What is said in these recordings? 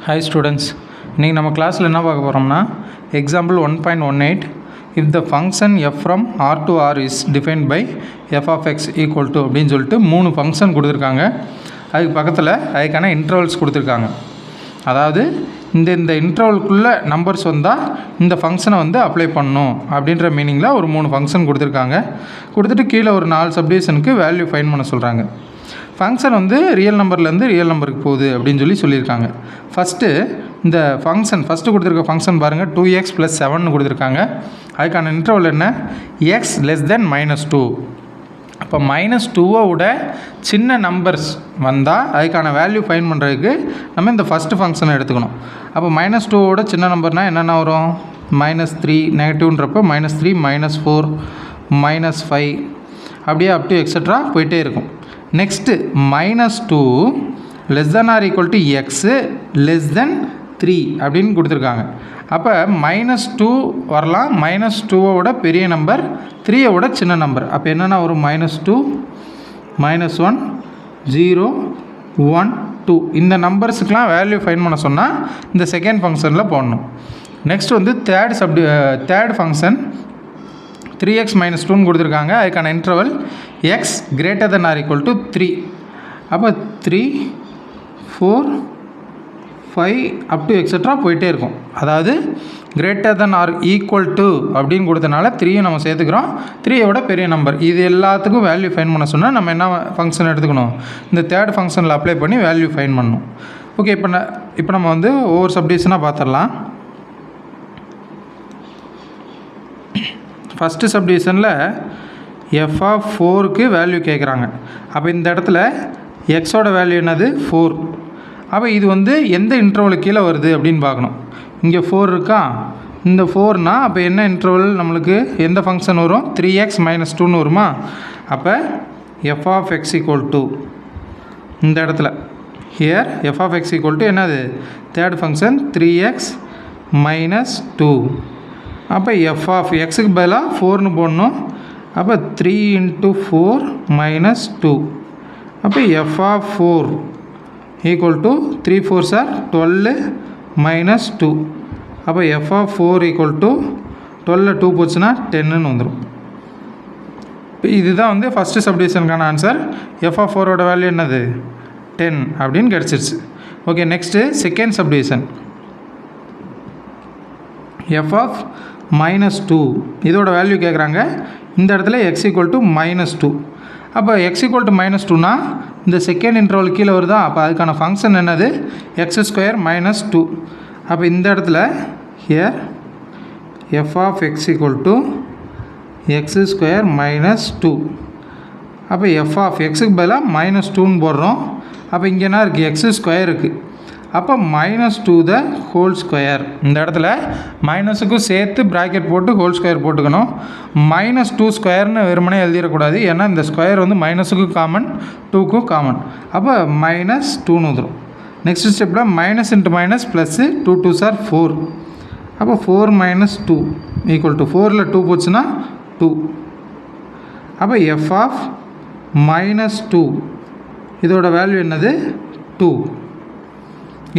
Hi students, இன்னைக்கு நம்ம கிளாஸில் என்ன பார்க்க போகிறோம்னா example 1.18 if the function f from r to r is defined by f of x equal to அப்படின்னு சொல்லிட்டு 3 ஃபங்க்ஷன் கொடுத்துருக்காங்க. அதுக்கு பக்கத்தில் அதுக்கான இன்டர்வல்ஸ் கொடுத்துருக்காங்க. அதாவது இந்த இன்டர்வலுக்குள்ளே நம்பர்ஸ் வந்தால் இந்த ஃபங்க்ஷனை வந்து அப்ளை பண்ணணும் அப்படின்ற மீனிங்கில் ஒரு 3 ஃபங்க்ஷன் கொடுத்துருக்காங்க. கொடுத்துட்டு கீழே ஒரு 4 சப்டிவிஷனுக்கு வேல்யூ ஃபைண்ட் பண்ண சொல்கிறாங்க. ஃபங்க்ஷன் வந்து ரியல் நம்பர்லேருந்து ரியல் நம்பருக்கு போகுது அப்படின்னு சொல்லியிருக்காங்க. ஃபஸ்ட்டு இந்த ஃபஸ்ட்டு கொடுத்துருக்க ஃபங்க்ஷன் பாருங்கள், 2x + 7 கொடுத்துருக்காங்க. அதுக்கான இன்டர்வல் என்ன, x <= -2. அப்போ -2 விட சின்ன நம்பர்ஸ் வந்தால் அதுக்கான வேல்யூ ஃபைண்ட் பண்ணுறதுக்கு நம்ம இந்த ஃபஸ்ட்டு ஃபங்க்ஷனை எடுத்துக்கணும். அப்போ -2 விட சின்ன நம்பர்னால் என்னென்ன வரும், -3 நெகட்டிவ்ன்றப்போ -3 -4 -5 அப்படியே அப் டு எக்ஸட்ரா போயிட்டே இருக்கும். நெக்ஸ்ட்டு -2 <= x <3 அப்படின்னு கொடுத்துருக்காங்க. அப்போ -2 வரலாம், -2 விட பெரிய நம்பர், 3 விட சின்ன நம்பர். அப்போ என்னென்னா ஒரு -2 -1 0 1 2 இந்த நம்பர்ஸுக்கெலாம் வேல்யூ ஃபைண்ட் பண்ண சொன்னால் இந்த செகண்ட் ஃபங்க்ஷனில் போடணும். நெக்ஸ்ட் வந்து தேர்ட் ஃபங்க்ஷன் 3x - 2 கொடுத்துருக்காங்க. அதுக்கான இன்டர்வல் x ≥ 3. அப்போ 3 4 5 அப் டு எக்ஸட்ரா போயிட்டே இருக்கும். அதாவது ≥ அப்படின்னு கொடுத்தனால 3 நம்ம சேர்த்துக்கிறோம். 3 விட பெரிய நம்பர். இது எல்லாத்துக்கும் வேல்யூ ஃபைண்ட் பண்ண சொன்னால் நம்ம என்ன ஃபங்க்ஷன் எடுத்துக்கணும், இந்த தேர்ட் ஃபங்க்ஷனில் அப்ளை பண்ணி வேல்யூ ஃபைண்ட் பண்ணணும். ஓகே, இப்போ நம்ம வந்து ஒவ்வொரு சப்டிவிஷனாக பார்த்துடலாம். ஃபஸ்ட்டு சப்டிவிஷனில் f(4)க்கு வேல்யூ கேட்குறாங்க. அப்போ இந்த இடத்துல எக்ஸோட வேல்யூ என்னது, 4. அப்போ இது வந்து எந்த இன்டர்வலுக்கு கீழே வருது அப்படின்னு பார்க்கணும். இங்கே 4 இருக்கா, இந்த 4னா அப்போ என்ன இன்டர்வல் நம்மளுக்கு எந்த ஃபங்க்ஷன் வரும், 3x - 2ன்னு வருமா. அப்போ f(x) இந்த இடத்துல ஹியர் f(x) என்னது, தேர்ட் ஃபங்க்ஷன் 3x - 2. அப்போ f(x)க்கு பதிலாக 4ன்னு போடணும். அப்போ 3 × 4 - 2. அப்போ f(4) = 3 4s are 12 - 2. அப்போ f(4) = 12 2 போச்சுன்னா 10ன்னு வந்துடும். இப்போ இதுதான் வந்து ஃபஸ்ட்டு சப்டிவிஷனுக்கான ஆன்சர். f(4)ஓட வேல்யூ என்னது, 10 அப்படின்னு கிடச்சிருச்சு. Okay, next second subdivision f(-2) இதோட வேல்யூ கேட்குறாங்க. இந்த இடத்துல x = -2. அப்போ x = -2னா இந்த செகண்ட் இன்டர்வல் கீழே வருதா. அப்போ அதுக்கான ஃபங்க்ஷன் என்னது, x² - 2. அப்போ இந்த இடத்துல ஹியர் f(x) = x² - 2. அப்போ f(x)க்கு பதிலாக -2ன்னு போடுறோம். அப்போ இங்கே என்ன இருக்குது, x² இருக்குது. அப்போ -2² இந்த இடத்துல மைனஸுக்கும் சேர்த்து ப்ராக்கெட் போட்டு ஹோல் ஸ்கொயர் போட்டுக்கணும். -2² வெறுமனே எழுதிடக்கூடாது, ஏன்னா இந்த ஸ்கொயர் வந்து மைனஸுக்கும் காமன் 2க்கும் காமன். அப்போ -2ன்னு வந்துடும். நெக்ஸ்ட் ஸ்டெப்பில் -× -+, 2 2s are 4. அப்போ 4 - 2 = 4ல் 2 போச்சுன்னா 2. அப்போ f(-2) இதோட வேல்யூ என்னது, 2.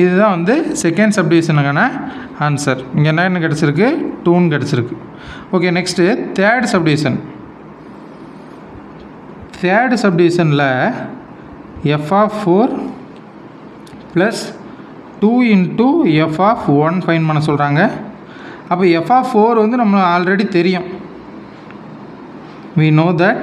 இதுதான் வந்து செகண்ட் சப்டிவிஷனுக்கான ஆன்சர். இங்கே என்ன கிடச்சிருக்கு, 2ன்னு கிடச்சிருக்கு. ஓகே, நெக்ஸ்ட்டு தேர்ட் சப்டிவிஷனில் f(4) + 2 × f(1) ஃபைண்ட் பண்ண சொல்கிறாங்க. அப்போ f(4) வந்து நம்ம ஆல்ரெடி தெரியும், we know that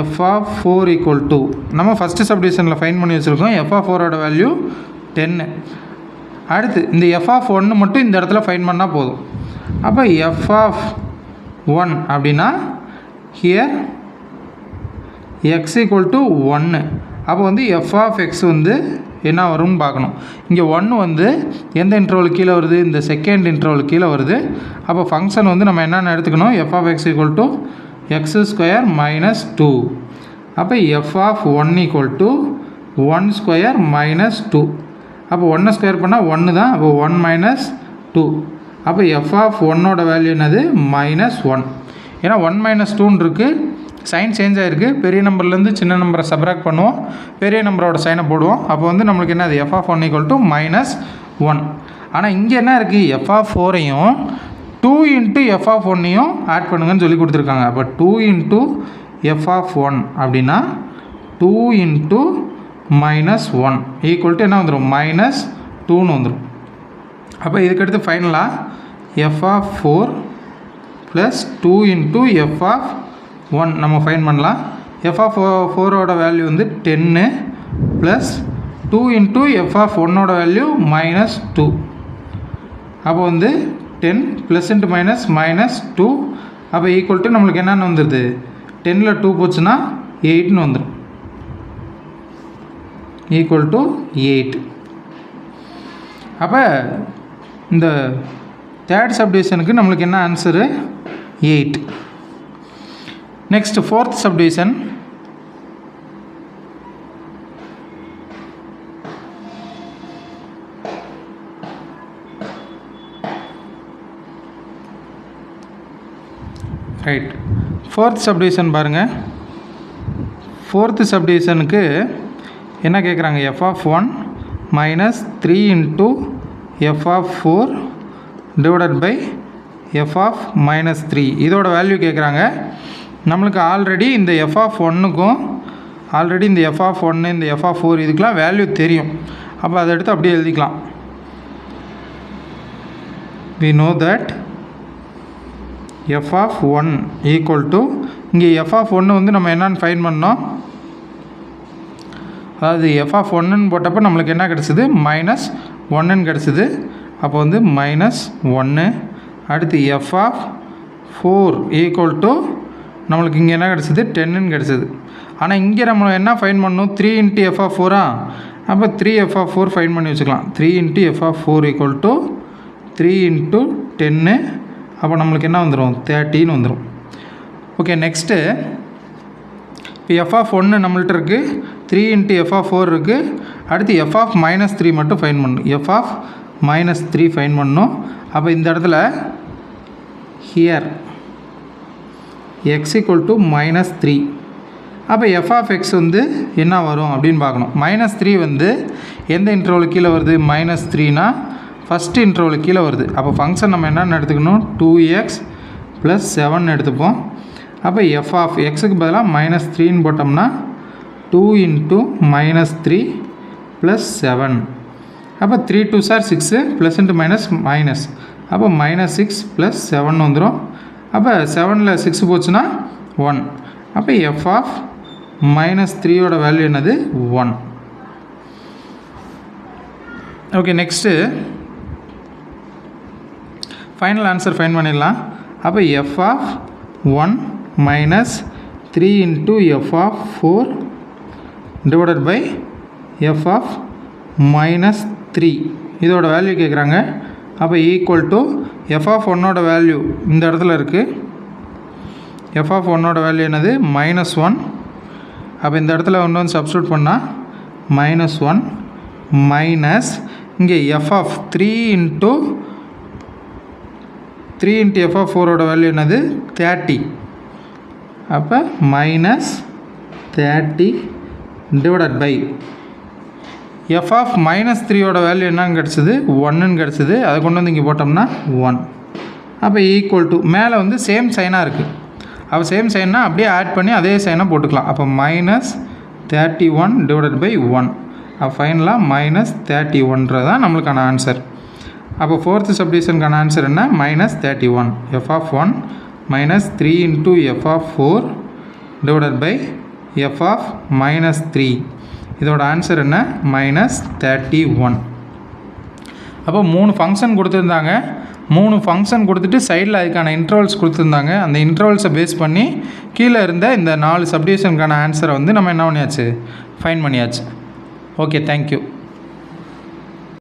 f(4) = நம்ம ஃபஸ்ட்டு சப்டிவிஷனில் ஃபைண்ட் பண்ணி வச்சுருக்கோம். f(4)ஓட வேல்யூ 10. அடுத்து இந்த f(1) மட்டும் இந்த இடத்துல ஃபைண்ட் பண்ணால் போதும். அப்போ f(1) அப்படின்னா ஹியர் x = 1. அப்போ வந்து f(x) வந்து என்ன வரும்னு பார்க்கணும். இங்கே 1 வந்து எந்த இன்டர்வலுக்கு கீழே வருது, இந்த செகண்ட் இன்டர்வலுக்கு கீழே வருது. அப்போ ஃபங்க்ஷன் வந்து நம்ம என்னென்ன எடுத்துக்கணும், f(x) = x² - 2. அப்போ f(1) = 1² - 2. அப்போ 1 ஸ்கொயர் பண்ணால் 1 தான். அப்போ 1 - 2. அப்போ f(1)ஓட வேல்யூ என்னது, -1. ஏன்னா 1 - 2ன்னு இருக்குது. சைன் சேஞ்ச் ஆகிருக்கு. பெரிய நம்பர்லேருந்து சின்ன நம்பரை சப்ராக்ட் பண்ணுவோம், பெரிய நம்பரோட சைனை போடுவோம். அப்போ வந்து நம்மளுக்கு என்ன, அது f(1) = -1. ஆனால் இங்கே என்ன இருக்குது, f(4)ஐயும் 2 × f(1)ஐயும் ஆட் பண்ணுங்கன்னு சொல்லி கொடுத்துருக்காங்க. அப்போ 2 × f(1) அப்படின்னா 2 × -1 ஈக்குவல் டு என்ன வந்துடும், -2ன்னு வந்துடும். அப்போ இதுக்கடுத்து ஃபைனலாக f(4) + 2 × f(1) நம்ம ஃபைன் பண்ணலாம். f(4)ஓட வேல்யூ வந்து 10 ப்ளஸ் 2 × f(1)ஓட வேல்யூ -2. அப்போ வந்து 10 + × -2. அப்போ ஈக்குவல் டு நம்மளுக்கு என்னென்னு வந்துடுது, 10ல் 2 போச்சுன்னா 8ன்னு வந்துடும், ஈக்குவல் டு 8. அப்போ இந்த தேர்ட் சப்டிவிஷனுக்கு நம்மளுக்கு என்ன answer, 8. Next fourth subdivision. Right, fourth subdivision பாருங்கள். ஃபோர்த்து சப்டிவிஷனுக்கு என்ன கேட்குறாங்க, f(1) - 3 × f(4) / f(-3) இதோட வேல்யூ கேட்குறாங்க. நம்மளுக்கு ஆல்ரெடி இந்த f(1)க்கும் ஆல்ரெடி இந்த f(1) இந்த f(4) இதுக்கெலாம் வேல்யூ தெரியும். அப்போ அதை எடுத்து அப்படியே எழுதிக்கலாம். we know that f(1) = இங்கே f(1) வந்து நம்ம என்னன்னு ஃபைன் பண்ணோம், அதாவது f(1)ன்னு போட்டப்போ நம்மளுக்கு என்ன கிடச்சிது, -1ன்னு கிடச்சிது. அப்போ வந்து -1. அடுத்து f(4) = நம்மளுக்கு இங்கே என்ன கிடச்சிது, 10ன்னு கிடச்சிது. ஆனால் இங்கே நம்ம என்ன ஃபைன் பண்ணணும், 3 × f(4)ஆ, அப்போ 3f(4) ஃபைன் பண்ணி வச்சுக்கலாம். 3 × f(4) = 3 × 10. அப்போ நம்மளுக்கு என்ன வந்துடும், 30ன்னு வந்துடும். ஓகே, நெக்ஸ்ட்டு இப்போ f(1) நம்மள்ட்ட இருக்குது, 3 × f(4) இருக்குது. அடுத்து f(-3) மட்டும் ஃபைன் பண்ணணும். f(-3) ஃபைன் பண்ணணும். அப்போ இந்த இடத்துல ஹியர் x = -3. அப்போ f(x) வந்து என்ன வரும் அப்படின்னு பார்க்கணும். -3 வந்து எந்த இன்டர்வலுக்கு கீழே வருது, -3னா ஃபஸ்ட்டு இன்டர்வலுக்கு கீழே வருது. அப்போ ஃபங்க்ஷன் நம்ம என்னென்னு எடுத்துக்கணும், 2x + 7 எடுத்துப்போம். அப்போ f(x)க்கு பதிலாக -3ன்னு போட்டோம்னா 2 × -3 + 7. அப்போ 3 2s are 6, ப்ளஸ் × மைனஸ், அப்போ -6 + 7 வந்துடும். அப்போ 7ல் 6 போச்சுன்னா 1. அப்போ f(-3)ஓட வேல்யூ என்னது, 1. Okay, next final answer fine பண்ணிடலாம். அப்போ f(1) - 3 × f(4) / f(-3) இதோட வேல்யூ கேட்குறாங்க. அப்போ ஈக்குவல் டு f(1)ஓட வேல்யூ இந்த இடத்துல இருக்குது. f(1)ஓட வேல்யூ என்னது, -1. அப்போ இந்த இடத்துல ஒன்று வந்து சப்ஸ்டியூட் பண்ணால் -1 மைனஸ் இங்கே f(3 × f(4)ஓட வேல்யூ என்னது, 30. அப்போ -30 f(-3)ஓட வேல்யூ என்னன்னு கிடச்சிது, 1ன்னு கிடச்சிது. அதை கொண்டு வந்து இங்கே போட்டோம்னா 1. அப்போ ஈக்குவல் டு மேலே வந்து சேம் சைனாக இருக்குது. அப்போ சேம் சைன்னா அப்படியே ஆட் பண்ணி அதே சைனை போட்டுக்கலாம். அப்போ -31 / 1. அப்போ ஃபைனலாக -31 தான் நம்மளுக்கான ஆன்சர். அப்போ ஃபோர்த்து சப்டிவிஷனுக்கான ஆன்சர் என்ன, -31. f(1) - 3 × f(4) / f(-3) இதோட ஆன்சர் என்ன, -31. அப்போ 3 ஃபங்க்ஷன் கொடுத்துருந்தாங்க. 3 ஃபங்க்ஷன் கொடுத்துட்டு சைடில் அதுக்கான இன்டர்வல்ஸ் கொடுத்துருந்தாங்க. அந்த இன்டர்வல்ஸை பேஸ் பண்ணி கீழே இருந்த இந்த 4 சப்டிவிஷனுக்கான ஆன்சரை வந்து நம்ம என்ன பண்ணியாச்சு, ஃபைன் பண்ணியாச்சு. Okay, thank you.